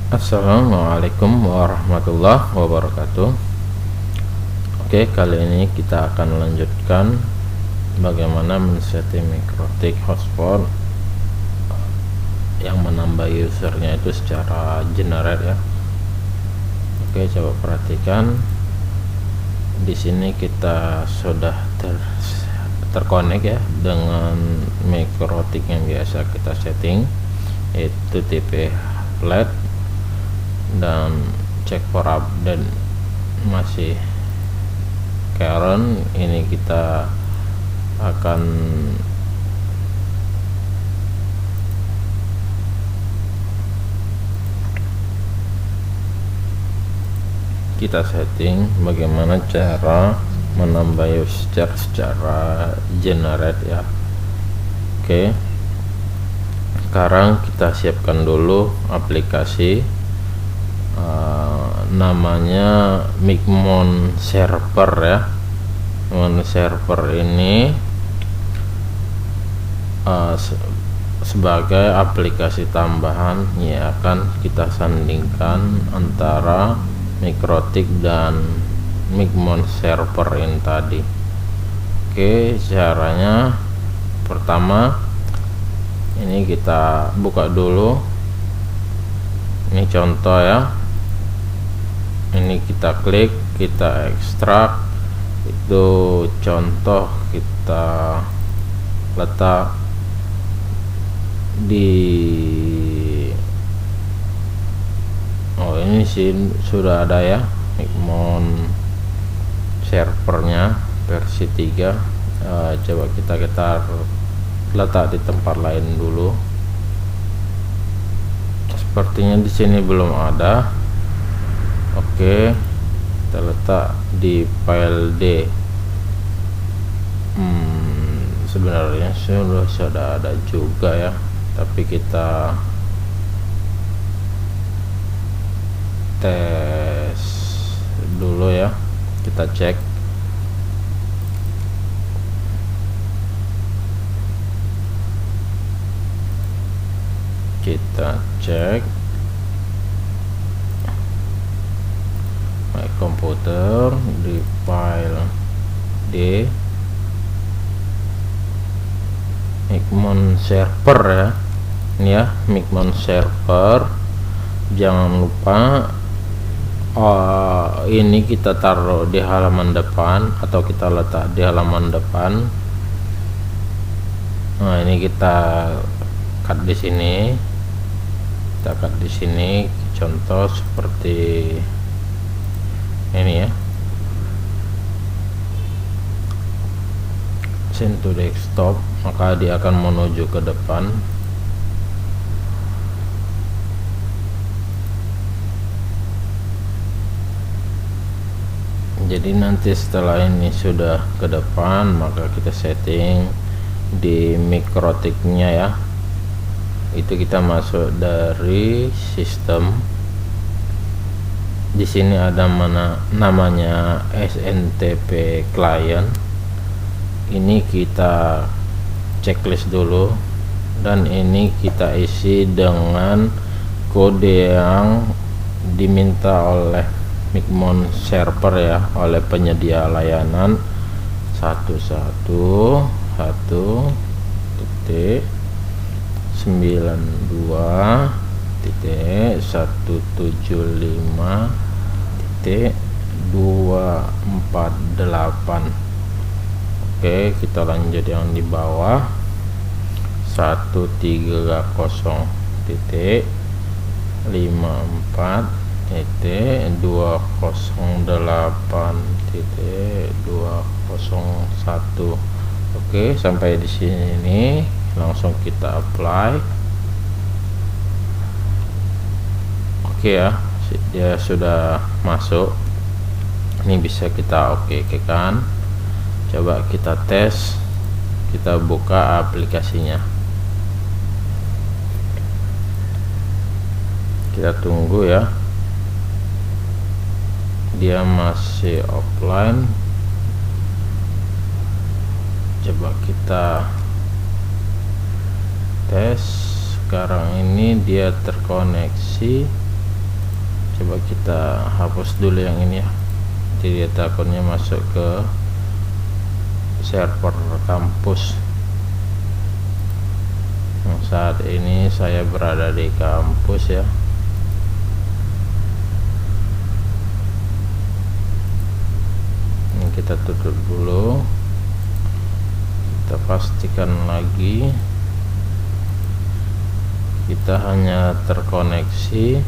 Assalamualaikum warahmatullahi wabarakatuh. Oke, kali ini kita akan melanjutkan bagaimana men-setting MikroTik hotspot yang menambah usernya itu secara general ya. Oke, coba perhatikan. Di sini kita sudah terkonek ya dengan MikroTik yang biasa kita setting, yaitu tipe flat, dan cek for update masih current. Ini kita akan setting bagaimana cara menambah user secara generate ya. Oke, sekarang kita siapkan dulu aplikasi, namanya Micmon Server ya. Micmon Server ini sebagai aplikasi tambahan yang akan kita sandingkan antara MikroTik dan Micmon Server ini tadi. Oke, caranya pertama ini kita buka dulu. Ini contoh ya. Ini kita klik, kita ekstrak, itu contoh kita letak di ini sih sudah ada ya, Micmon servernya versi 3. Coba kita letak di tempat lain dulu. Sepertinya di sini belum ada. Oke, kita letak di file D. Sebenarnya sudah ada juga ya, tapi kita tes dulu ya. Kita cek. My komputer di file D, Micmon Server ya. Ini ya, Micmon Server. Jangan lupa ini kita taruh di halaman depan atau kita letak di halaman depan. Nah, ini kita cut di sini. Contoh seperti ini ya. Send to desktop, maka dia akan menuju ke depan. Jadi nanti setelah ini sudah ke depan, maka kita setting di MikroTik-nya ya. Itu kita masuk dari sistem. Di sini ada namanya SNTP client. Ini kita checklist dulu, dan ini kita isi dengan kode yang diminta oleh Micmon Server ya, oleh penyedia layanan 192.175.248. Oke, kita lanjut yang di bawah, 113.54.208.201. Oke, sampai di sini langsung kita apply. Oke ya, dia sudah masuk. Ini bisa kita oke kan. Coba kita tes, kita buka aplikasinya. Kita tunggu ya, dia masih offline. Coba kita tes. Sekarang ini dia terkoneksi. Coba kita hapus dulu yang ini ya, jadi takutnya masuk ke server kampus. Saat ini saya berada di kampus ya. Ini kita tutup dulu, kita pastikan lagi kita hanya terkoneksi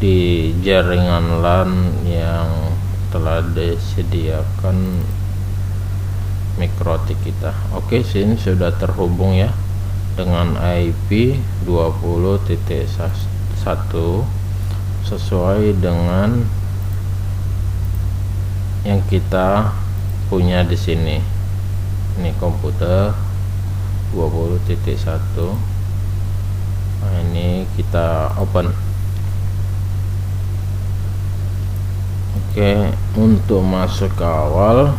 di jaringan LAN yang telah disediakan Mikrotik kita. Oke, sini sudah terhubung ya dengan IP 20.1 sesuai dengan yang kita punya di sini. Ini komputer 20.1. Nah, ini kita open. Oke, untuk masuk ke awal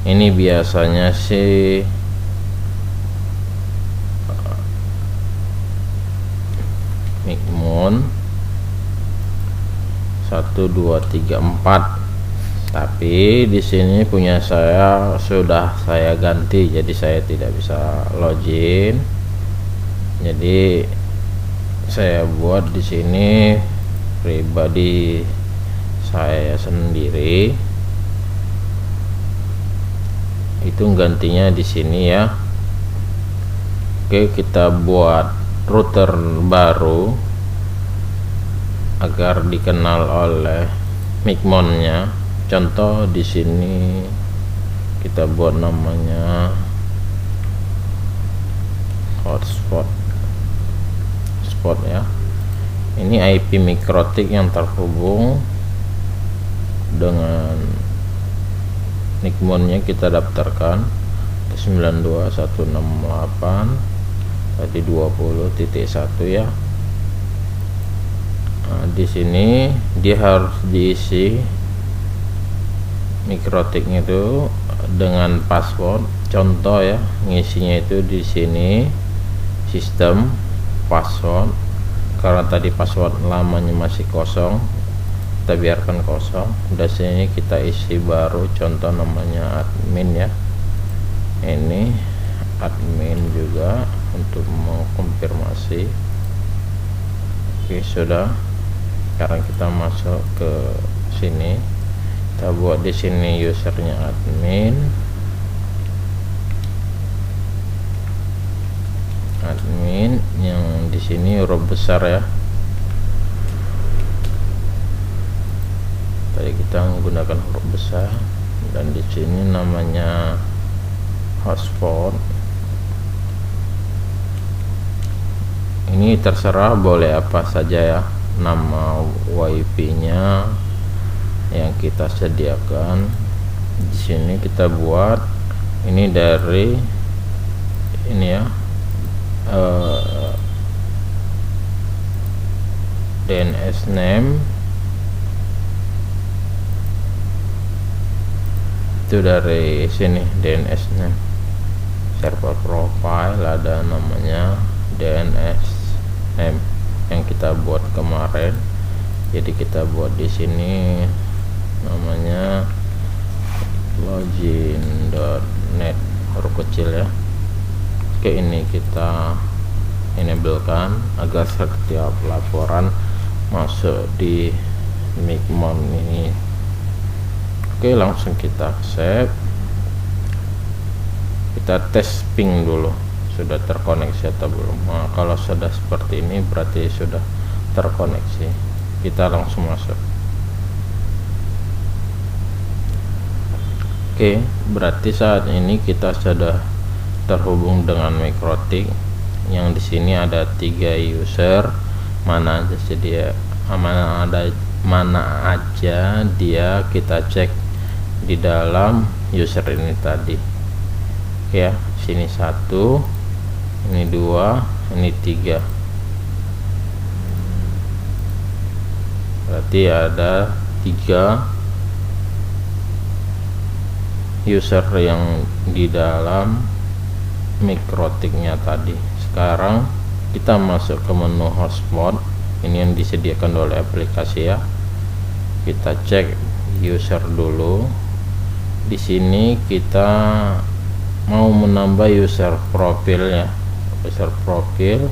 ini biasanya sih Micmon 1 2 3 4, tapi di sini punya saya sudah saya ganti, jadi saya tidak bisa login. Jadi saya buat di sini pribadi saya sendiri, itu gantinya di sini ya. Oke, kita buat router baru agar dikenal oleh Micmonnya. Contoh di sini kita buat namanya hotspot ya. Ini IP Mikrotik yang terhubung dengan Micmonnya, kita daftarkan 92168 tadi 20.1 ya. Nah, di sini dia harus diisi Mikrotiknya itu dengan password. Contoh ya, ngisinya itu di sini sistem password, karena tadi password lamanya masih kosong, kita biarkan kosong. Di sini kita isi baru, contoh namanya admin ya. Ini admin juga untuk mengkonfirmasi. Oke, sudah. Sekarang kita masuk ke sini, kita buat di sini usernya admin yang di sini huruf besar ya. Tadi kita menggunakan huruf besar, dan di sini namanya hotspot. Ini terserah, boleh apa saja ya, nama WiFi nya yang kita sediakan. Di sini kita buat ini dari ini ya, DNS name itu dari sini, DNS name. Server profile ada namanya DNS name yang kita buat kemarin, jadi kita buat di sini namanya login.net huruf kecil ya. Oke, ini kita enablekan agar setiap laporan masuk di Micmon ini. Oke, langsung kita accept. Kita tes ping dulu, sudah terkoneksi atau belum. Nah, kalau sudah seperti ini berarti sudah terkoneksi. Kita langsung masuk. Oke, berarti saat ini kita sudah terhubung dengan Mikrotik. Yang di sini ada 3 user, mana aja dia kita cek di dalam user ini tadi. Oke ya, sini 1, ini 2, ini 3. Berarti ada 3 user yang di dalam Mikrotiknya tadi. Sekarang kita masuk ke menu hotspot. ini yang disediakan oleh aplikasi ya. Kita cek user dulu. Di sini kita mau menambah user profil ya, user profil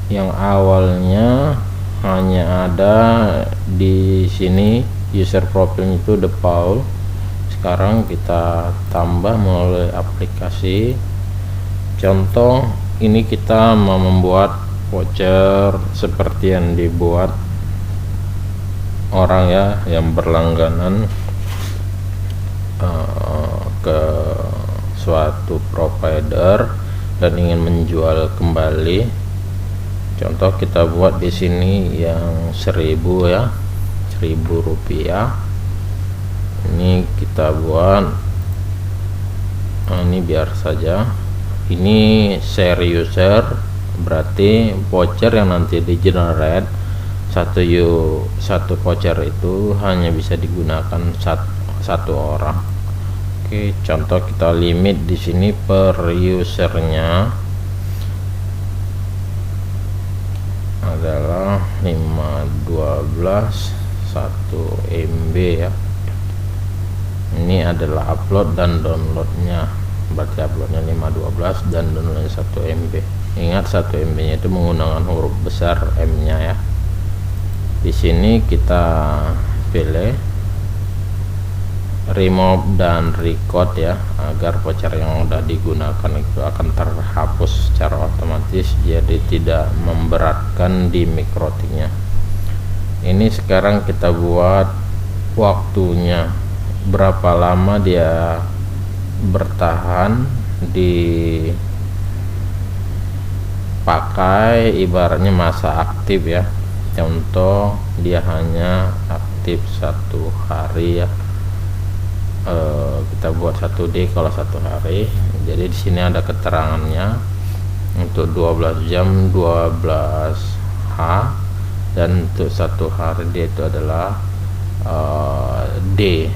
yang awalnya hanya ada di sini user profil itu default. Sekarang kita tambah melalui aplikasi. Contoh, ini kita mau membuat voucher seperti yang dibuat orang ya yang berlangganan ke suatu provider dan ingin menjual kembali. Contoh kita buat di sini yang 1000 ya, 1000 rupiah. Ini kita buat, ini biar saja. Ini share user, berarti voucher yang nanti di generate satu voucher itu hanya bisa digunakan satu orang. Oke, contoh kita limit di sini per usernya adalah 512 1 MB ya. Ini adalah upload dan downloadnya, berarti uploadnya 512 dan downloadnya 1 MB. Ingat 1 MB nya itu menggunakan huruf besar M nya ya. Di sini kita pilih remove dan record ya, agar voucher yang sudah digunakan itu akan terhapus secara otomatis, jadi tidak memberatkan di mikrotiknya. Ini sekarang kita buat waktunya, berapa lama dia bertahan dipakai, ibaratnya masa aktif ya. Contoh dia hanya aktif 1 hari ya. Kita buat 1D kalau 1 hari. Jadi di sini ada keterangannya untuk 12 jam 12H, dan untuk 1 hari dia itu adalah D.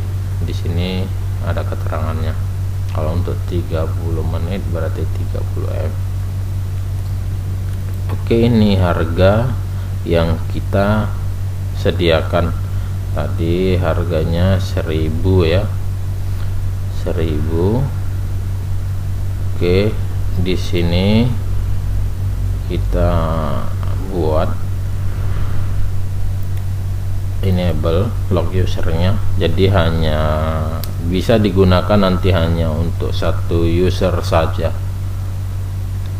Di sini ada keterangannya. Kalau untuk 30 menit berarti 30 M. Oke, ini harga yang kita sediakan tadi, harganya 1000 ya, 1000. Oke, di sini kita buat enable log usernya, jadi hanya bisa digunakan nanti hanya untuk 1 user saja.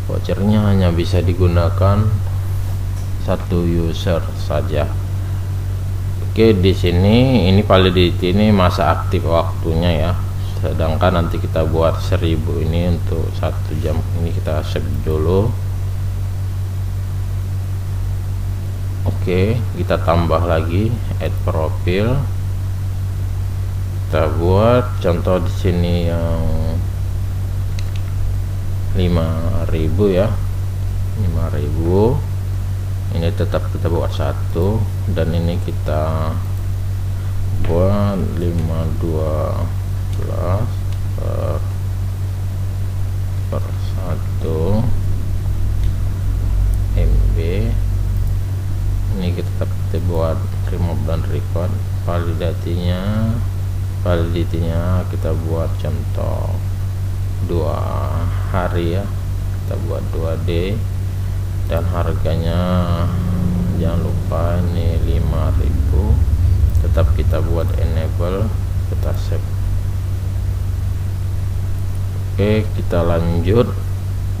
Vouchernya hanya bisa digunakan 1 user saja. Oke, di sini ini validity, ini masa aktif waktunya ya. Sedangkan nanti kita buat 1000 ini untuk 1 jam. Ini kita save dulu. Oke, kita tambah lagi add profil. Kita buat contoh di sini yang 5000 ya, 5000. Ini tetap kita buat 1, dan ini kita buat 512 per 1 MB. Ini kita buat remove dan record. Validity-nya kita buat contoh 2 hari ya, kita buat 2D, dan harganya jangan lupa ini 5000. Tetap kita buat enable, kita save. Oke, kita lanjut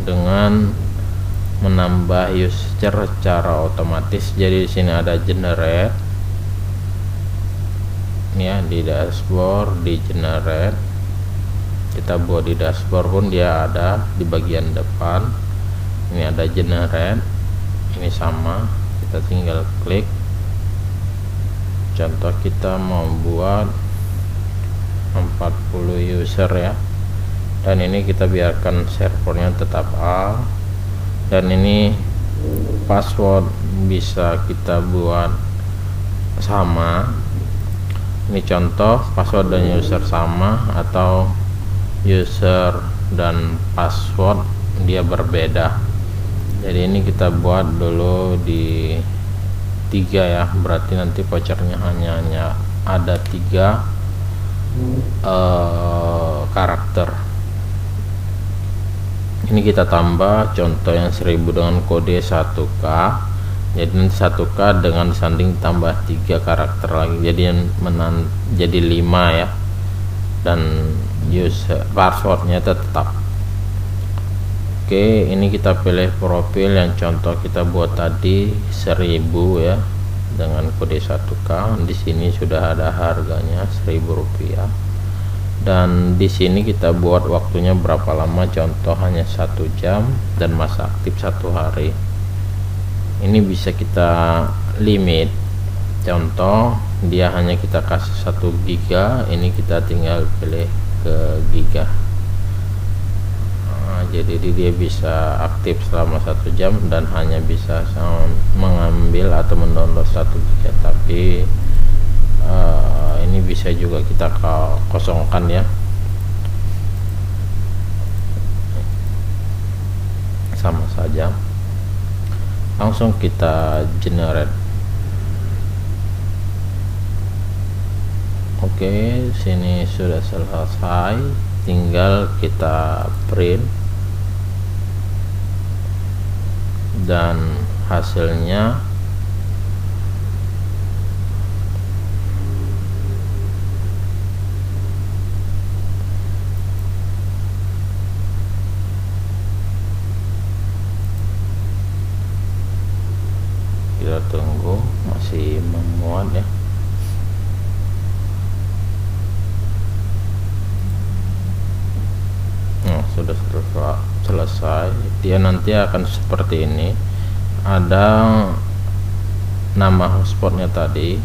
dengan menambah user secara otomatis. Jadi di sini ada generate ya, di dashboard, di generate. Kita buat di dashboard pun dia ada di bagian depan. Ini ada generate, ini sama, kita tinggal klik. Contoh kita mau buat 40 user ya, dan ini kita biarkan servernya tetap A, dan ini password bisa kita buat sama. Ini contoh password dan user sama, atau user dan password dia berbeda. Jadi ini kita buat dulu di 3 ya, berarti nanti vouchernya hanya ada 3 karakter. Ini kita tambah contoh yang 1000 dengan kode 1K, jadi nanti 1K dengan sanding tambah 3 karakter lagi, jadi jadi 5 ya, dan user passwordnya tetap. Oke, ini kita pilih profil yang contoh kita buat tadi 1000 ya dengan kode 1K. Di sini sudah ada harganya Rp1000, dan di sini kita buat waktunya berapa lama, contoh hanya 1 jam dan masa aktif 1 hari. Ini bisa kita limit, contoh dia hanya kita kasih 1 giga, ini kita tinggal pilih ke giga. Jadi dia bisa aktif selama 1 jam dan hanya bisa mengambil atau mendownload 1 giga, tapi ini bisa juga kita kosongkan ya, sama saja. Langsung kita generate. Oke, sini sudah selesai, tinggal kita print dan hasilnya kita tunggu, masih memuat ya. Nah, sudah selesai. Dia nanti akan seperti ini, ada nama hotspotnya tadi,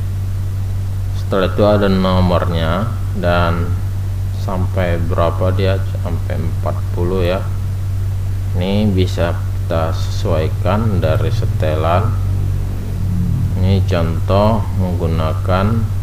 setelah itu ada nomornya, dan sampai berapa dia, sampai 40 ya. Ini bisa kita sesuaikan dari setelan. Ini contoh menggunakan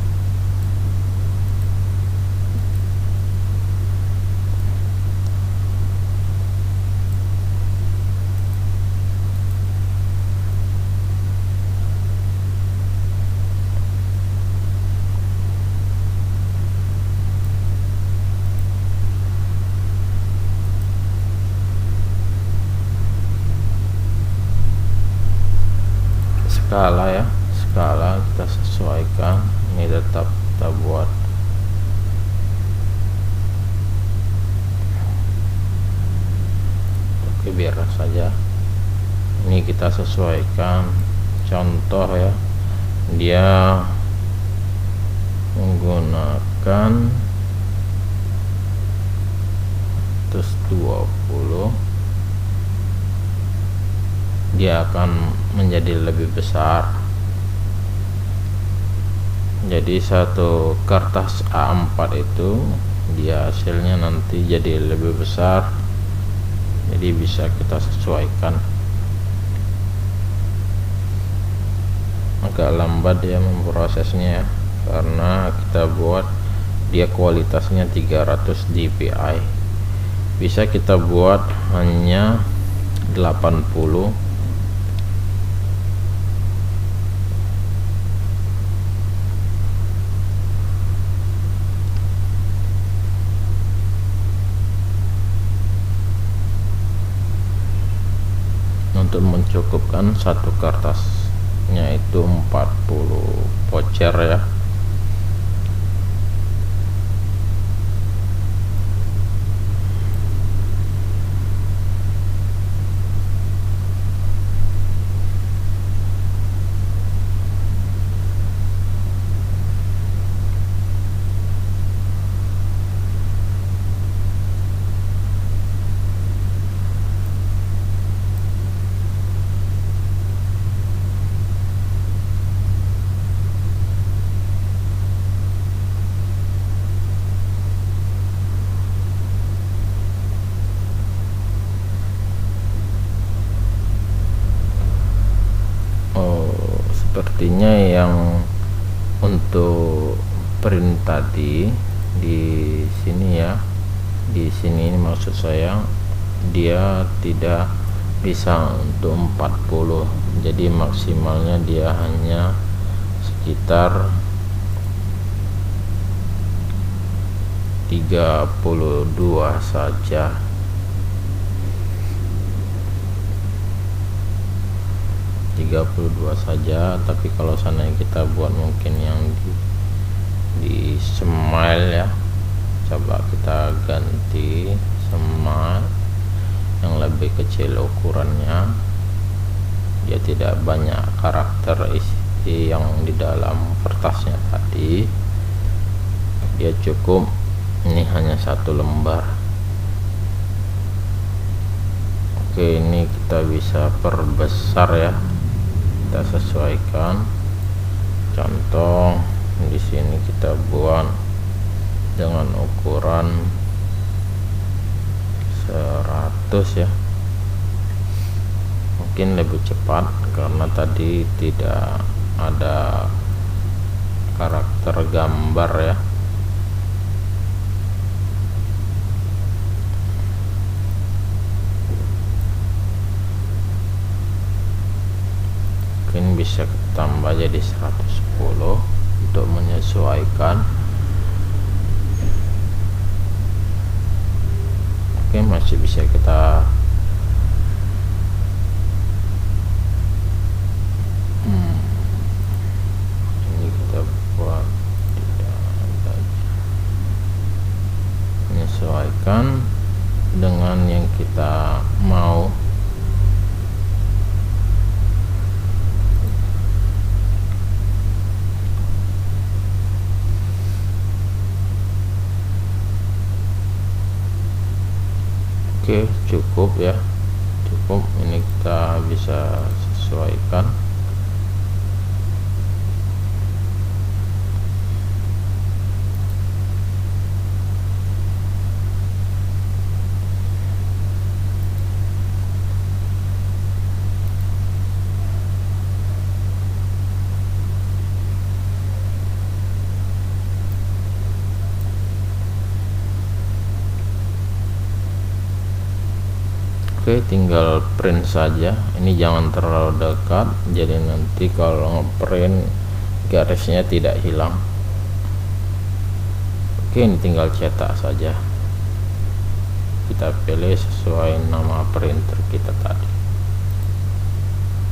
skala ya, skala kita sesuaikan. Ini tetap kita buat oke, biar saja. Ini kita sesuaikan, contoh ya, dia menggunakan 120, dia akan menjadi lebih besar. Jadi satu kertas A4 itu dia hasilnya nanti jadi lebih besar, jadi bisa kita sesuaikan. Agak lambat dia memprosesnya ya, karena kita buat dia kualitasnya 300 dpi, bisa kita buat hanya 80. Untuk mencukupkan satu kertasnya itu 40 voucher ya. Sepertinya yang untuk print tadi di sini ya, di sini ini maksud saya, dia tidak bisa untuk 40, jadi maksimalnya dia hanya sekitar 32 saja. Tapi kalau seandainya kita buat mungkin yang di smile ya, coba kita ganti smile yang lebih kecil ukurannya, dia tidak banyak karakter isi yang di dalam kertasnya tadi, dia cukup ini hanya 1 lembar. Oke, ini kita bisa perbesar ya, kita sesuaikan. Contoh di sini kita buat dengan ukuran 100 ya, mungkin lebih cepat karena tadi tidak ada karakter gambar ya. Mungkin bisa tambah jadi 110 untuk menyesuaikan. Oke, masih bisa kita ini kita buat tidak ada, menyesuaikan dengan yang kita mau. Oke, cukup ya, cukup. Ini kita bisa sesuaikan. Oke, tinggal print saja. Ini jangan terlalu dekat, jadi nanti kalau ngeprint garisnya tidak hilang. Oke, ini tinggal cetak saja. Kita pilih sesuai nama printer kita tadi.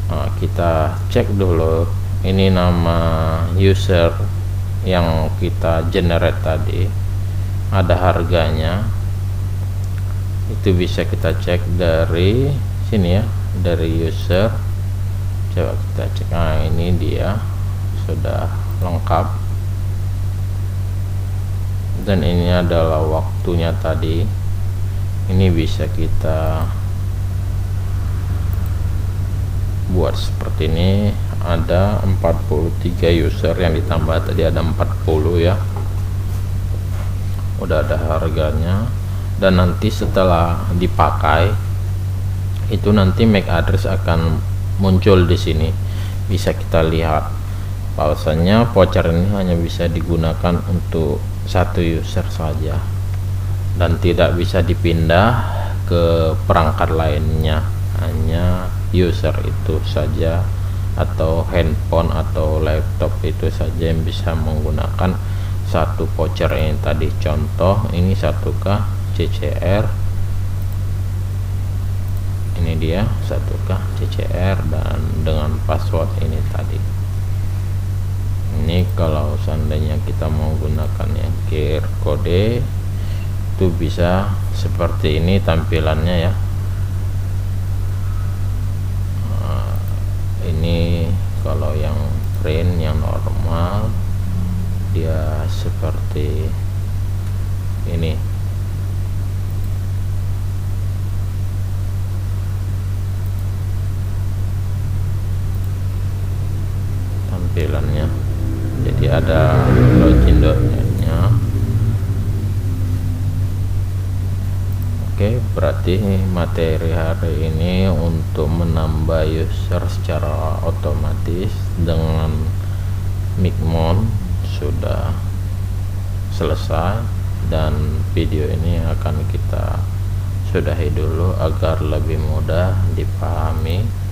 Nah, kita cek dulu ini nama user yang kita generate tadi, ada harganya. Itu bisa kita cek dari sini ya, dari user. Coba kita cek. Nah, ini dia sudah lengkap, dan ini adalah waktunya tadi. Ini bisa kita buat seperti ini. Ada 43 user yang ditambah tadi, ada 40 ya, udah ada harganya. Dan nanti setelah dipakai itu nanti MAC address akan muncul di sini. Bisa kita lihat bahwasanya voucher ini hanya bisa digunakan untuk 1 user saja dan tidak bisa dipindah ke perangkat lainnya, hanya user itu saja, atau handphone atau laptop itu saja yang bisa menggunakan 1 voucher ini tadi. Contoh ini 1K CCR, ini dia 1K CCR dan dengan password ini tadi. Ini kalau seandainya kita mau gunakan yang QR kode itu bisa seperti ini tampilannya ya. Ini kalau yang print yang normal dia seperti ini. Tampilannya jadi ada login.nya. Oke, berarti materi hari ini untuk menambah user secara otomatis dengan Micmon sudah selesai, dan video ini akan kita sudahi dulu agar lebih mudah dipahami.